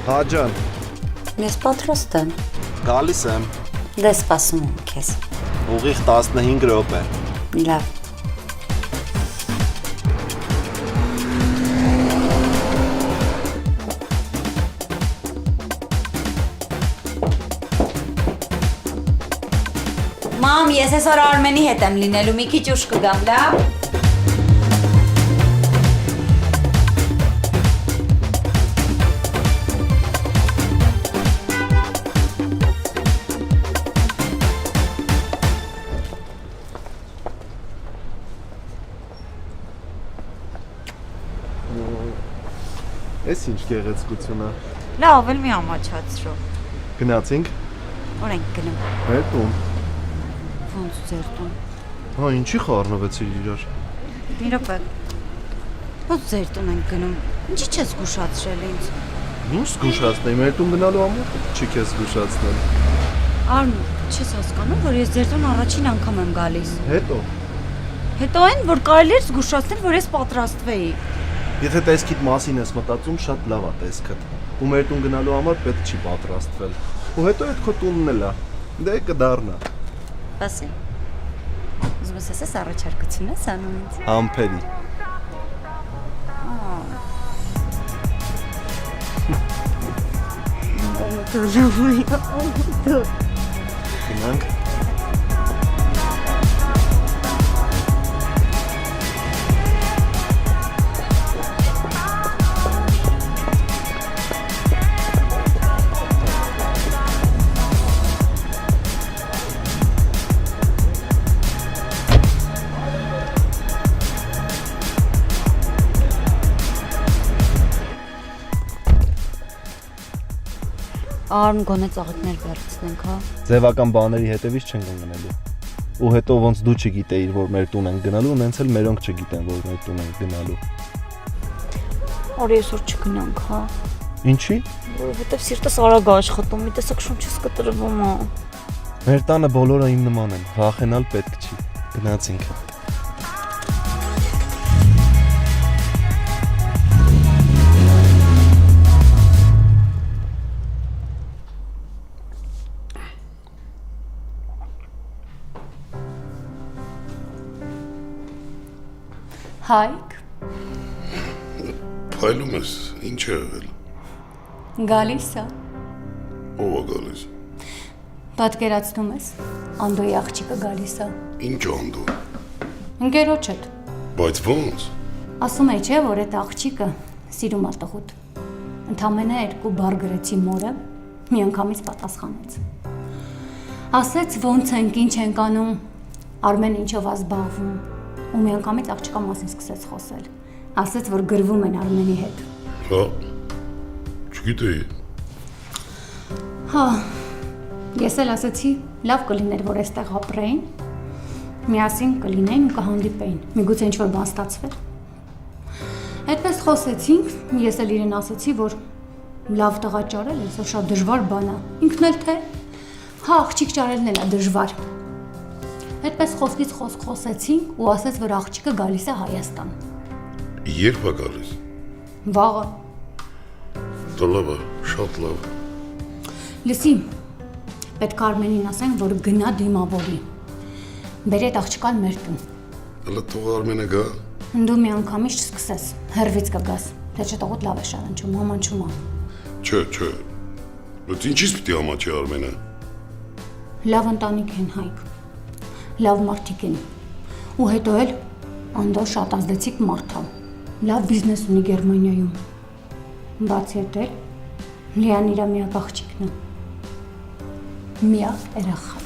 Հա ջան, Ես պատրաստ եմ։ գալիս եմ։ Դե սպասում եմ քեզ։ Ուղիղ 15 րոպե։ Լավ։ Մամ, ես այսօր Արմենի հետ եմ լինելու, մի քիչ ուշ կգամ, լավ։ Էս ինչ գեղեցկություն է։ Լավ, էլ մի ամաչացրու։ Գնացինք։ Որ ենք գնում։ Մեր տուն։ Ոնց ձեր տուն։ Հա, ինչի խառնվեցիր իրար։ Մի րոպե։ Ոնց ձեր տուն ենք գնում։ Ինչի՞ չես զգուշացրել ինձ։ Ինչ զգուշացնեի, մեր տուն գնալու համար չի քեզ զգուշացնել։ Արմ, չես հասկանում, որ ես ձեր տուն առաջին անգամ եմ գալիս։ Հետո։ Հետո այն, որ կարելի էր զգուշացնել, որ ես պատրաստվեի։ Եթե տեսքիդ մասին ես մտածում, շատ լավ է տեսքդ։ Ու մեր տուն գնալու համար պետք չի պատրաստվել։ Ու հետո այդ քո տունն էլ է։ Դե կդառնա։ Բասի։ Ուզում ես առաջարկություն ես անում ինձ։ Համբերի։ Գնանք։ Արմ գոնե ծաղիկներ վերցնենք, հա։ Ձևական բաների հետևից չեն գնալու։ Ու հետո ոնց դու չգիտեիր, որ մեր տուն են գնալու, նենց էլ մերոնք չգիտեն, որ մեր տուն են գնալու։ Արի այսօր չգնանք, հա։ Ինչի։ Որովհետև սիրտս արագ է աշխատում, մի տեսակ շունչս կտրվում է։ Մեր տանը բոլորը իմ նման են, վախենալ պետք չի։ Գնացինք։ Հայկ, Փայլում ես, ինչ է եղել։ գալիս է։ Ո՞վ է գալիս։ Պատկերացնում ես, Անդոյի աղջիկը գալիս է։ Ինչ անդու։ Ընկերոջդ։ Բայց ո՞նց։ Ասում է, չէ, որ այդ աղջիկը սիրում է տղուտ։ Ընդամենը 2 բառ գրեցի մորը, միանգամից պատասխանեց։ Ասեց ոնց ենք, ինչ ենք անում, Արմեն ինչով է զբաղվում։ Ու միանգամից աղջկա մասին սկսեց խոսել։ Ասեց, որ գրվում են Արմենի հետ։ Հա։ Չգիտեի։ Հա։ Ես էլ ասեցի, լավ կլիներ, որ այստեղ ապրեին, միասին կլինեին ու կհանդիպեին։ Միգուցե ինչ-որ բան ստացվեր։ Այդպես խոսեցինք, ես էլ իրեն ասեցի, որ լավ տղա ճարել այսօր շատ դժվար բան է։ Ինքն էլ թե, հա, աղջիկ ճարելն էլ է դժվար։ Այդպես խոսքից խոսք խոսեցինք ու ասեց, որ աղջիկը գալիս է Հայաստան։ Երբ է գալիս։ Վաղը։ Դա լավ է, շատ լավ։ Լսի, պետք է Արմենին ասենք, որ գնա դիմավորի։ Բերի այդ աղջկան մեր տուն։ Հələ թող Արմենը գա։ Դու մի անգամից չսկսես, հեռվից կգաս, թե չէ տղուտ լավ է շարանչում, ամանչում է։ Չէ։ Բայց ինչից պիտի ամաչի Արմենը։ Լավ ընտանիք են, Հայկ, լավ մարդիկ են, ու հետո էլ Անդո շատ ազդեցիկ մարդ է, լավ բիզնես ունի Գերմանիայում, բացի այդ էլ Լիան իրա միակ աղջիկն է, միակ երեխան։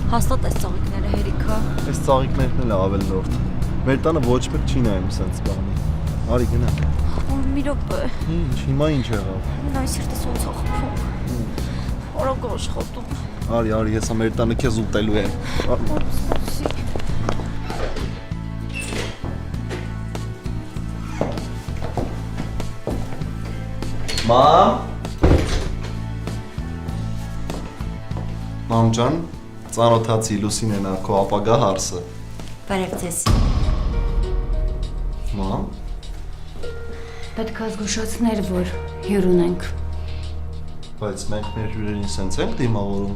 Հաստատ այս ծաղիկները հերիք է։ Այս ծաղիկներն էլ ավելնորդ։ Մեր տանը ոչ մեկ չի նայում սենց բանի։ Արի գնա։ Մի րոպե, Ինչ, հիմա ինչ եղավ։ նա սիրտս ոնց է խփում։ Օրոք աշխատում։ Արի, ես մեր տանը քեզ ուտելու եմ։ Մամ։ Մամ ջան, ծանոթացի Լուսինեն քո ապագա հարսը։ Բարև ձեզ։ Մամ, Պետք է զգուշացներ, որ հյուր ունենք։ բայց մենք մեր հյուրերին սենց ենք դիմավորում։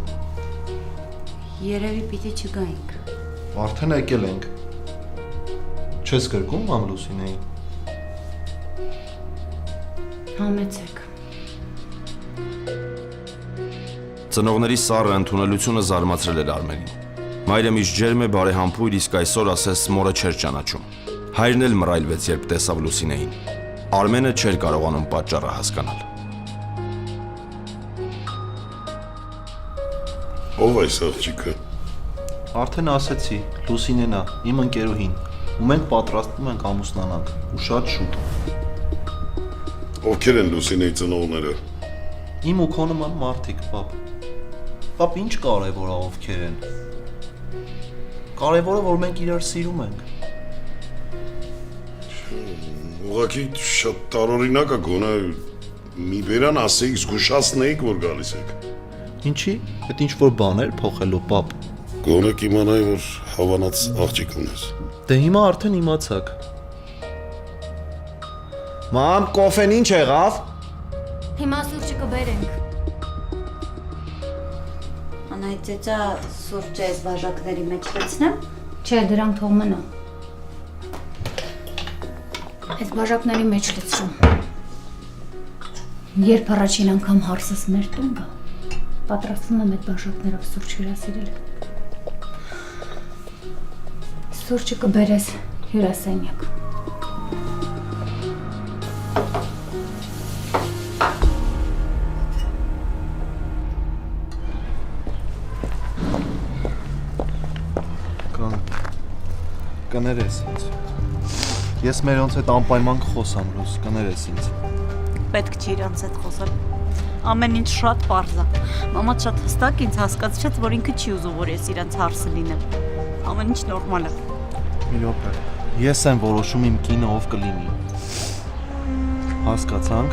Երևի պիտի չգայինք։ Արդեն եկել ենք։ Չես գրկում մամ Լուսինեին։ Համեցեք։ Ծնողների սառը ընդունելությունը զարմացրել էր Արմենին։ Մայրը միշտ ջերմ է, բարեհամբույր, իսկ այսօր ասես մորը չէր ճանաչում։ Հայրն էլ մռայլվեց, երբ տեսավ Լուսինեին։ Արմենը չէր կարողանում պատճառը հասկանալ։ Ով այս աղջիկը։ Արդեն ասեցի, Լուսինեն է, իմ ընկերուհին, ու մենք պատրաստվում ենք ամուսնանանք, ու շատ շուտ։ Ովքեր են Լուսինեի ծնողները։ Իմ ու քո նման մարդիկ, պապ։ Պապ, ինչ կարևոր է ովքեր են։ Կարևորը, որ մենք իրար սիրում ենք։ Ուղղակի շատ տարօրինակ է գոնե մի բերան ասեիք, զգուշացնեիք, որ գալիս եք։ Ինչի՞, այդ ինչ որ բաներ փոխելու, պապ։ Գոնե կիմանայի, որ հավանած աղջիկ ունես։ Դե հիմա արդեն իմացաք։ Մամ, կոֆեն ինչ եղավ։ Հիմա սուրճը կբերենք։ Անայծեցա սուրճը այս բաժակների մեջ լցնեմ։ Չէ, դրանք թող մնա։ Այս բաժակների մեջ լցրում։ Երբ առաջին անգամ հարսս մեր տուն գա, պատրաստվում եմ այդ բաժակներով սուրճ հյուրասիրել։ Սուրճը կբերես հյուրասենյակ։ Կներես ինձ։ Ես մերոնց հետ անպայման կխոսամ, Լուս, կներես ինձ։ Պետք չի իրանց հետ խոսել։ Ամեն ինչ շատ պարզ է։ Մամադ շատ հստակ ինձ հասկացրեց, որ ինքը չի ուզում, որ ես իրանց հարսը լինեմ։ Ամեն ինչ նորմալ է։ Մի րոպե։ Ես եմ որոշում իմ կինը ով կլինի։ Հասկացանք։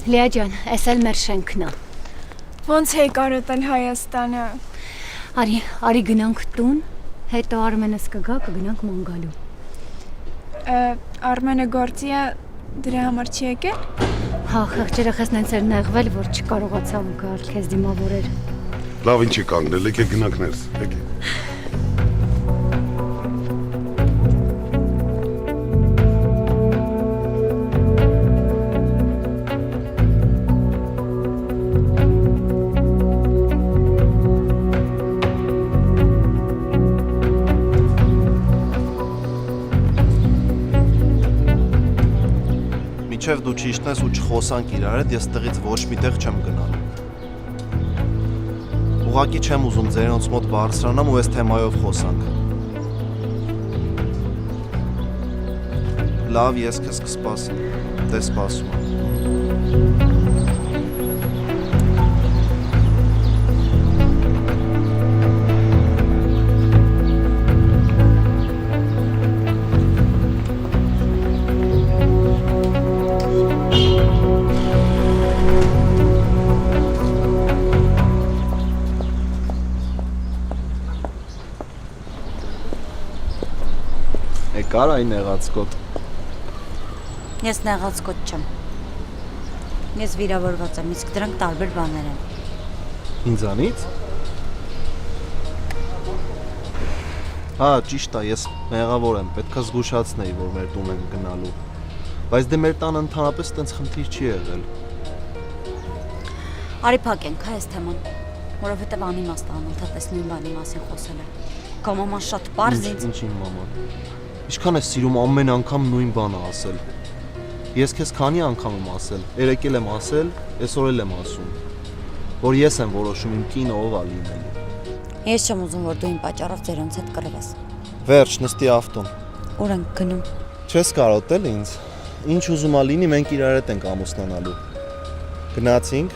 Լիա ջան, էս էլ մեր շենքն է։ Ոնց է կարոտել Հայաստանը։ Արի գնանք տուն, հետո Արմենս կգա, կգնանք ման գալու։ Արմենը գործի է, դրա համար չի եկել։ Հա, խեղճերը խեսնենց էր նեղվել, որ չկարողացավ գալ, քեզ դիմավորեր։ Լավ, ինչի կանգնել, եկեք գնանք ներս, եկեք։ Մինչև դու ճիշտնես ու չխոսանք իրար հետ, ես տղից ոչ միտեղ չեմ գնալու։ Ուղղակի չեմ ուզում ձերոնց մոտ բարձրանամ ու այս թեմայով խոսանք։ Լավ, ես քեզ կսպասեմ։ Դե սպասում եմ։ Եկար այն եղածկոտ։ Ես նեղացկոտ չեմ։ Ես վիրավորված եմ, իսկ դրանք տարբեր բաներ են։ Ինձանից։ Հա, ճիշտ է, ես մեղավոր եմ, պետքա զգուշացնեի, որ մեր տուն եմ գնալու։ Բայց դե մեր տանը ընդհանրապես տենց խնդիր չի եղել։ Արի փակենք, հա, այս թեման, որովհետև անիմաստ է անընդհատ այս նույն բանի մասին խոսելը։ Քո մաման շատ պարզ ինձ։ Ինչին մաման։ Ինչքան ես սիրում ամեն անգամ նույն բանը ասել։ Ես քեզ քանի անգամ եմ ասել, երեկել եմ ասել, այսօր էլ եմ ասում, որ ես եմ որոշում իմ կինը ով է լինելու։ Ես չեմ ուզում, որ դու իմ պատճառով ձերոնց հետ կռվես։ Վերջ, նստի ավտոն։ Ուր ենք գնում։ Չես կարոտել ինձ։ Ինչ ուզում ա լինի, մենք իրար հետ ենք ամուսնանալու։ Գնացինք։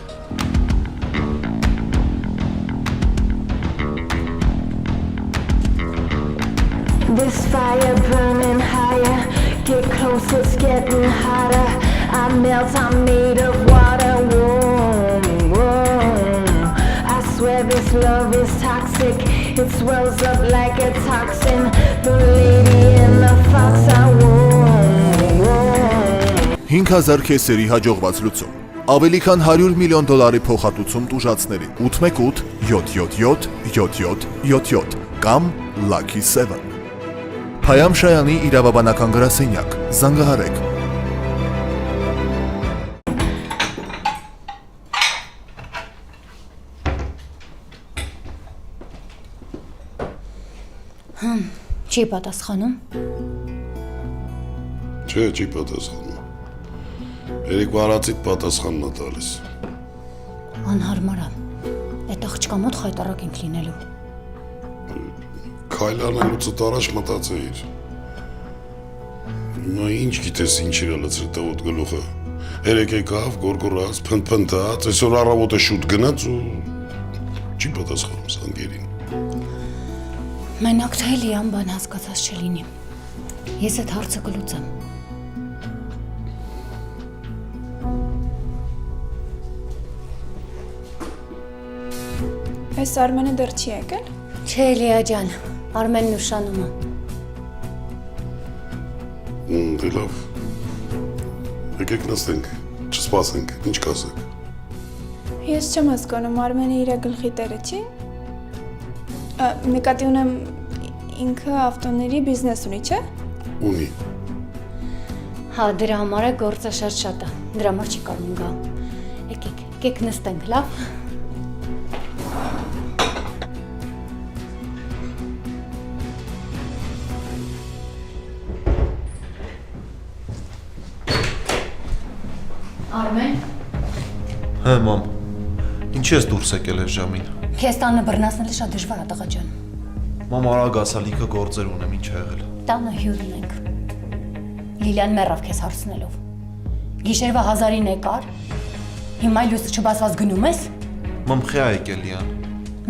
This fire burning higher, get closer, it's getting hotter. I melt, I'm made of water. Whoa, whoa. I swear this love is toxic. It swells up like a toxin. The lady in the fox, I whoa, whoa. 5000 քեսերի հաջողված լուծում։ Ավելի քան $100 միլիոն փոխհատուցում տուժածներին։ 818 777 7777 կամ Lucky 7։ Փայամ Շայանի իրավաբանական գրասենյակ, զանգահարեք։ Չի պատասխանում։ Չէ, չի պատասխանում։ Երեկո արածիդ պատասխանն է տալիս։ Անհարմար է։ Այդ աղջկա մոտ խայտարակ ենք լինելու։ Քայլ անելուց առաջ մտածեիր։ Նա ինչ գիտես ինչ իր լծրի տավոտ գլուխը։ Երեք եկավ, գորգորած, փնփնթաց, այսօր առավոտը շուտ գնաց ու չի պատասխանում սանգերին։ Մենակ թե լիան բան հասկացած չլինի։ Ես այդ հարցը կլուծեմ։ Այս Արմենը դեռ չի եկել։ Չէ, Լիա ջան, Արմենն ուշանում է։ Դե լավ։ Եկեք նստենք, չսպասենք, ինչ կասեք։ Ես չեմ հասկանում, Արմենը իր գլխի տերը չի։ Նկատի ունեմ ինքը ավտոների բիզնես ունի, չէ։ Ունի։ Հա, դրա համար է գործը շատ է։ Դրա համար չի կարող գա։ Եկեք նստենք, լավ։ Արմեն։ Հա, մամ։ Ինչ ես դուրս եկել այս ժամին։ Քեզ տանը բռնացնելը շատ դժվար է, տղա ջան։ Մամ, արագ ասա, լիքը գործեր ունեմ, ինչ ա եղել։ Տանը հյուր ունենք։ Լիլիան մեռավ քեզ հարցնելով։ Գիշերվա 1000-ին եկար։ Հիմա լույսը չբացված գնում ես։ Մամ, խի ա եկել Լիան։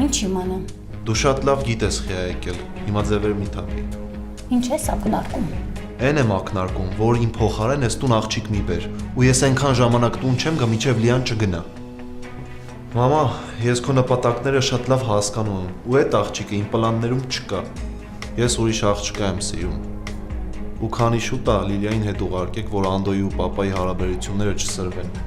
Ինչ իմանամ։ Դու շատ լավ գիտես խի ա եկել։ Հիմա ձևեր մի թափի։ Ինչ ես ակնարկում։ Էն եմ ակնարկում, որ իմ փոխարեն ես տուն աղջիկ մի բեր, ու ես այնքան ժամանակ տուն չեմ գա, մինչև Լիան չգնա։ Մամա, ես քո նպատակները շատ լավ հասկանում եմ, ու այդ աղջիկը իմ պլաններում չկա։ Ես ուրիշ աղջկա եմ սիրում։ Ու քանի շուտ է Լիլիային հետ ուղարկեք, որ Անդոյի ու պապայի հարաբերությունները չսրվեն։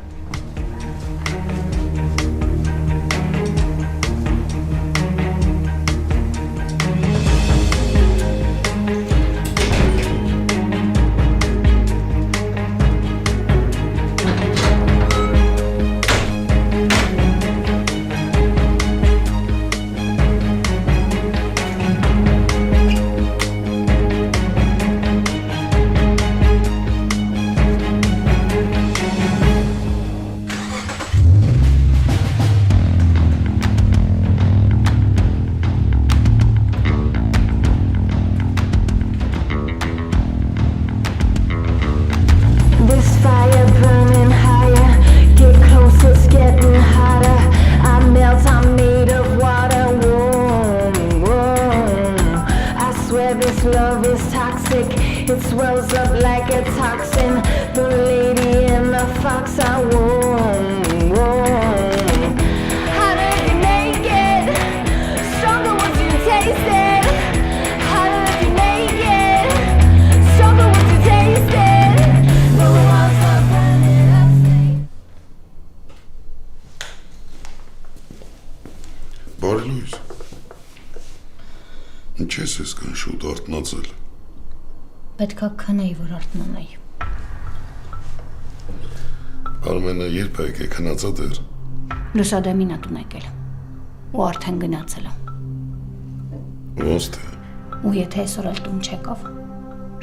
Բարի լույս։ Ինչ ես կան շուտ արթնացել։ Պետքա քնեի, որ արթնանայի։ Արմենը երբ է եկել քնածա դեր։ Լուսադեմին ա տուն եկել։ Ու արդեն գնացել է։ Ոնց թե։ Ու եթե այսօր էլ տուն չեկավ,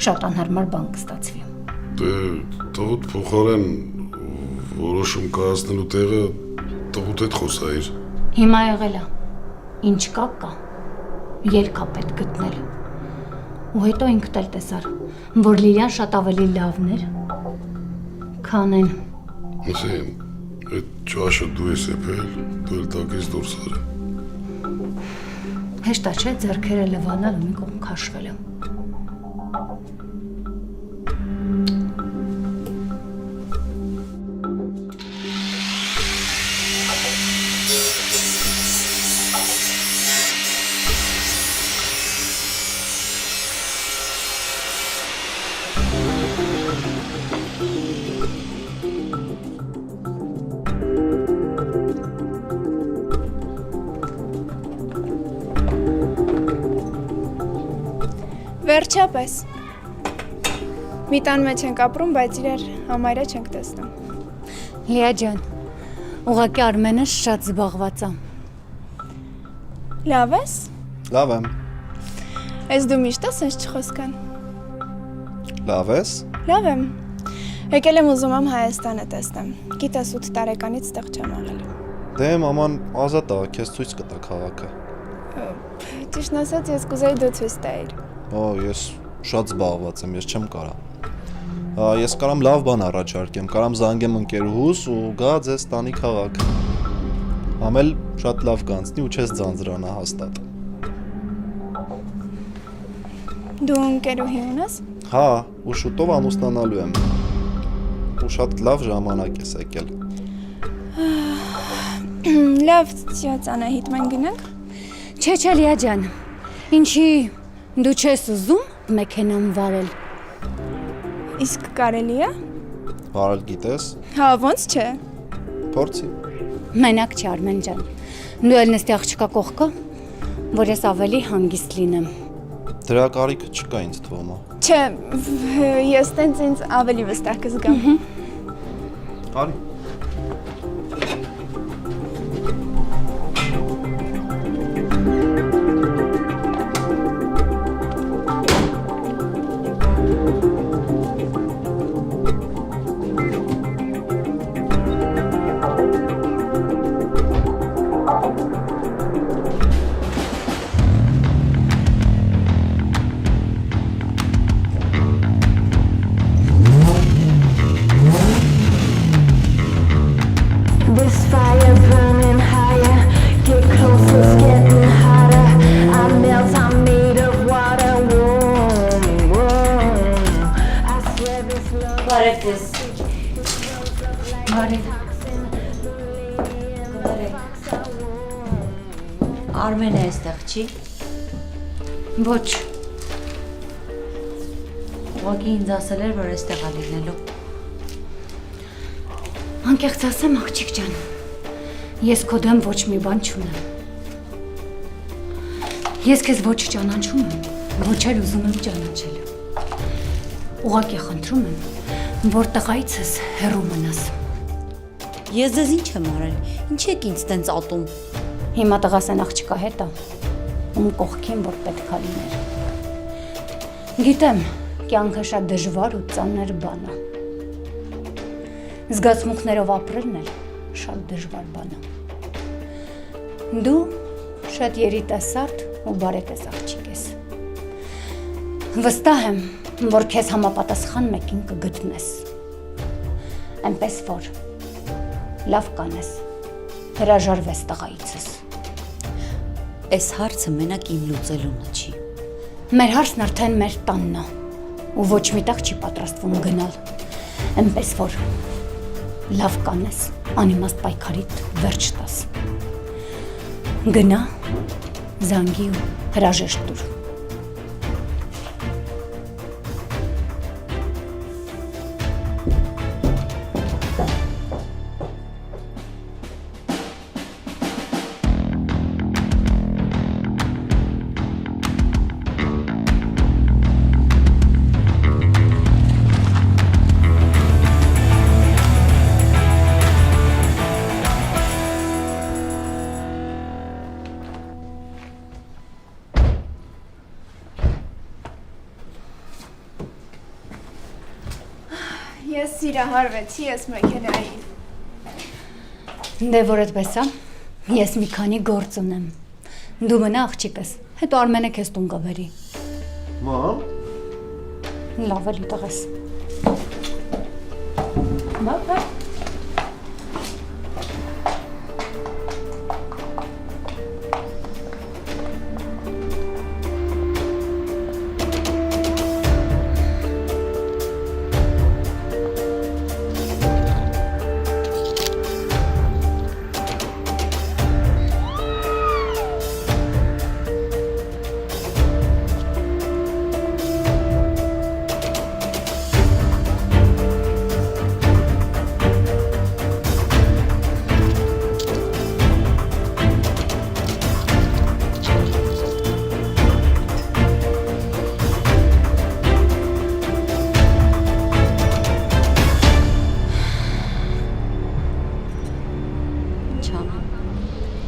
շատ անհարմար բան կստացվի։ Դե տղուտ փոխարեն որոշում կայացնելու տեղը տղուտ հետ խոսայիր։ Հիմա եղել է։ Ինչ կա։ Ելք ա պետք գտնել։ Ու հետո ինքդ էլ տեսար, որ Լիլիան շատ ավելի լավն էր, քան այն։ Ասեմ, այդ ճաշը դու ես եփել, դու էլ տակից դուրս արի։ Հեշտ է չէ ձեռքերը լվանալ ու մի կողմ քաշվելը։ Վերջապես։ Մի տան մեջ ենք ապրում, բայց իրար համարյա չենք տեսնում։ Լիա ջան, ուղղակի Արմենը շատ զբաղված է։ Լավ ես։ Լավ եմ։ Ես դու միշտ ես ինձ չխոսքան։ Լավ ես։ Լավ եմ։ Եկել եմ ուզում եմ Հայաստանը տեսնեմ։ Գիտես 8 տարեկանից տեղ չեմ աղել։ Դե մաման ազատ է, քեզ ցույց կտա քաղաքը։ Ճիշտն ասած ես կուզեի դու ցույց տայիր։ Օ, ես շատ զբաղված եմ, ես չեմ կարա։ Ես կարամ լավ բան առաջարկեմ, կարամ զանգեմ ընկերուհուս ու գա ձեզ տանի քաղաք։ Ամել շատ լավ կանցնի ու չես ձանձրանա հաստատ։ Դու ընկերուհի ունես։ Հա, ու շուտով ամուսնանալու եմ։ Ու շատ լավ ժամանակ ես եկել։ Լավ, Անահիտ, մենք գնանք։ Չէ, Լիա ջան։ Ինչի դու չես ուզում մեքենան վարել։ Իսկ կարելի է։ Վարել գիտես։ Հա, ոնց չէ։ Փորձի։ Մենակ չէ Արմեն ջան։ Դու էլ նստի աղջկա կողքը, որ ես ավելի հանգիստ լինեմ։ Դրա կարիքը չկա ինձ թվում է։ Չէ, ես տենց ինձ ավելի վստահ կզգամ։ Արի։ This fire burning higher, get closer, it's getting hotter. I melt, I'm made of water. Whoa. I swear this love. Բարեկես։ Արմենը այստեղ չի։ Ոչ, Ուղղակի ինձ ասել էր, որ այստեղ է լինելու։ անկեղծ ասեմ աղջիկ ջան, ես քո դեմ ոչ մի բան չունեմ։ Ես քեզ ոչ ճանաչում եմ, ոչ էլ ուզում եմ ճանաչել։ Ուղղակի խնդրում եմ, որ տղայիցս հեռու մնաս։ Ես ձեզ ինչ եմ արել։ Ինչ եք ինձ տենց ատում։ Հիմա տղաս են աղջկա հետ է, ում կողքին որ պետք է լիներ։ Գիտեմ, կյանքը շատ դժվար ու ծանր բան է։ Զգացմունքներով ապրելն էլ շատ դժվար բան է։ Դու շատ երիտասարդ ու բարեկես աղջիկ ես։ Վստահ եմ, որ քեզ համապատասխան մեկին կգտնես։ Այնպես որ լավ կանես, հրաժարվես տղայիցս։ Այս հարցը մենակ իմ լուծելունը չի։ Մեր հարցն արդեն մեր տանն է ու ոչ մի տեղ չի պատրաստվում գնալ։ Այնպես որ լավ կանես, անիմաստ պայքարիդ վերջ տաս։ Գնա, զանգի ու հրաժեշտ տուր։ Ես սիրահարվեցի ես մեքենային։ Դե որ այդպես է, ես մի քանի գործ ունեմ։ Դու մնա աղջիկս, հետո Արմենը քեզ տուն կբերի։ Մամ, Լավ էլի տղես։ Բա։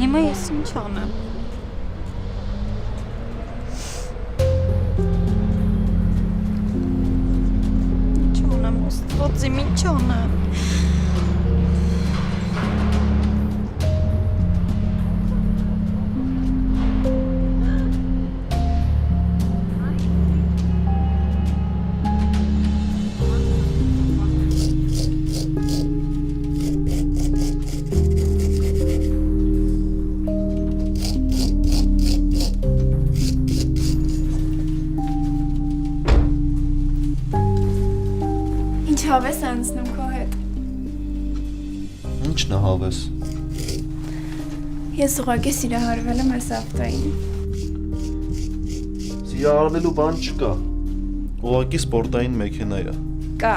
Հիմա ես ինչ անեմ։ Ինչ անեմ, Աստված իմ, ինչ անեմ։ Ինչ հավես անցնում քո հետ։ ի՞նչն է հավես։ Ես ուղղակի սիրահարվել եմ այս ավտոյին։ Սիրահարվելու բան չկա։ Ուղղակի սպորտային մեքենա է։ Կա։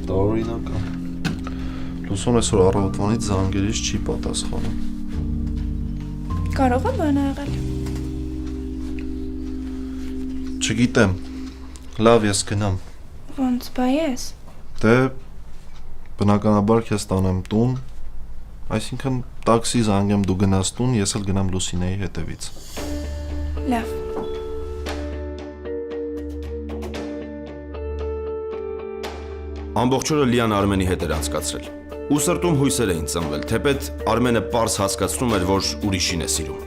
Տարօրինակ է։ Լուսոն այսօր առավոտվանից զանգերից չի պատասխանում։ Կարող է բան եղել։ Չգիտեմ։ Լավ, ես գնամ։ Ոնց բա ես։ Դե բնականաբար քեզ տանեմ տուն, այսինքն տաքսի զանգեմ դու գնաս տուն, ես էլ գնամ Լուսինեի հետևից։ Լավ։ Ամբողջ օրը Լիան Արմենի հետ էր անցկացրել։ Ու սրտում հույսեր էին ծնվել, թեպետ Արմենը պարզ հասկացնում էր, որ ուրիշին է սիրում։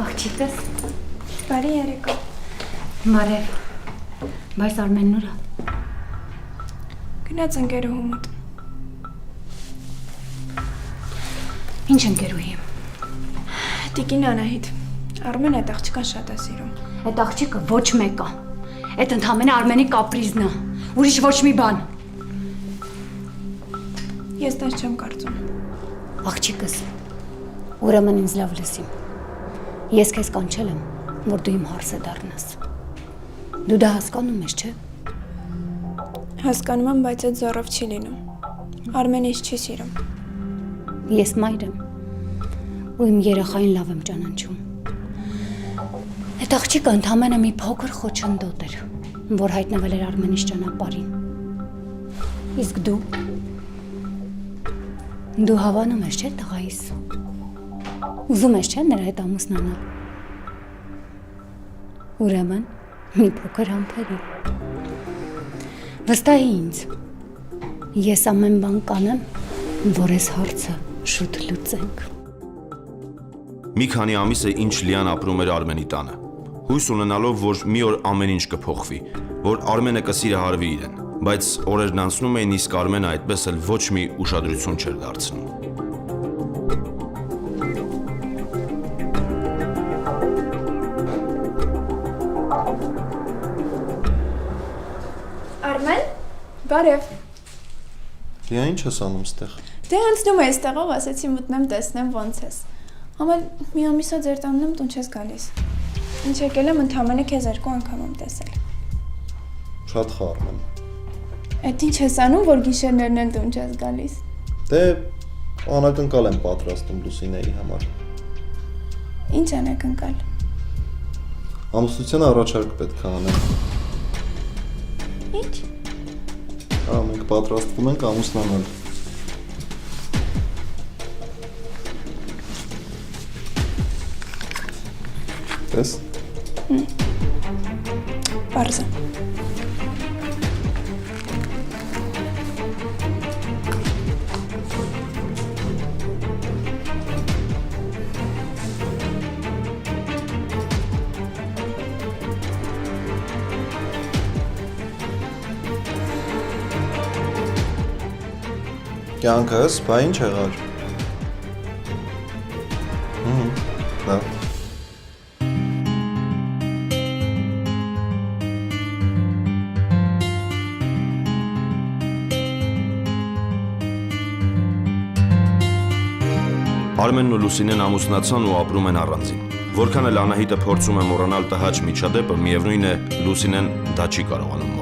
Աղջիկս, Բարի երեկո։ Մարև, բայց Արմենն ուր է։ Գնաց ընկերուհու մոտ։ Ինչ ընկերուհի։ Տիկին Անահիտ։ Արմեն այդ աղջկան շատ է սիրում։ Այդ աղջիկը ոչ մեկ է։ Այդ ընդհանրապես Արմենի կապրիզն է։ Ուրիշ ոչ մի բան։ Ես դες չեմ կարծում։ Աղջիկս, ուրեմն ինձ լավ լսի։ Ես քեզ կանչել եմ, որ դու իմ հարսը դառնաս։ Դու դա հասկանում ես, չէ՞։ Հասկանում եմ, բայց այդ զորով չի լինում։ Արմենը ինձ չի սիրում։ Ես մայր եմ, ու իմ երեխային լավ եմ ճանաչում։ Այդ աղջիկը ընդամենը մի փոքր խոչընդոտ էր, որ հայտնվել էր Արմենից ճանապարհին։ Իսկ դու հավանում ես, չէ՞ տղայիս։ Ուզում ես, չէ՞, նրա հետ ամուսնանալ։ Ուրեմն, մի փոքր համբերի։ Վստահի ինձ։ Ես ամեն բան կանեմ, որ այս հարցը շուտ լուծենք։ Մի քանի ամիս է ինչ Լիան ապրում էր Արմենի տանը։ Հույս ունենալով, որ մի օր ամեն ինչ կփոխվի, որ Արմենը կսիրահարվի իրեն, բայց օրերն անցնում էին, իսկ Արմենը այդպես էլ ոչ մի ուշադրություն չէր դարձնում։ Արմեն, բարև։ Դե ինչ ես անում ստեղ։ Դե անցնում ես տեղով, ասեցի մտնեմ տեսնեմ ոնց ես։ Ամեն մի ամիսա ձեր տանն եմ տուն չես գալիս։ Ինչ եկել եմ ընդամենը քեզ 2 անգամ եմ տեսել։ Շատ խառն եմ։ Էդ ինչ ես անում, որ գիշերներն էլ տուն չես գալիս։ Դե անակնկալ եմ պատրաստում Լուսինեի համար։ Ինչ անակնկալ։ Ամուսնության առաջարկ պետք է անեմ։ Ինչ։ Մենք պատրաստվում ենք ամուսնանալ։ Տես։ Պարզը։ Կյանքս, բա ինչ եղար։ Լավ։ Արմենն ու Լուսինեն ամուսնացան ու ապրում են առանձին։ Որքան էլ Անահիտը փորձում է մոռանալ տհաճ միջադեպը, միևնույն է, Լուսինեն դա չի կարողանում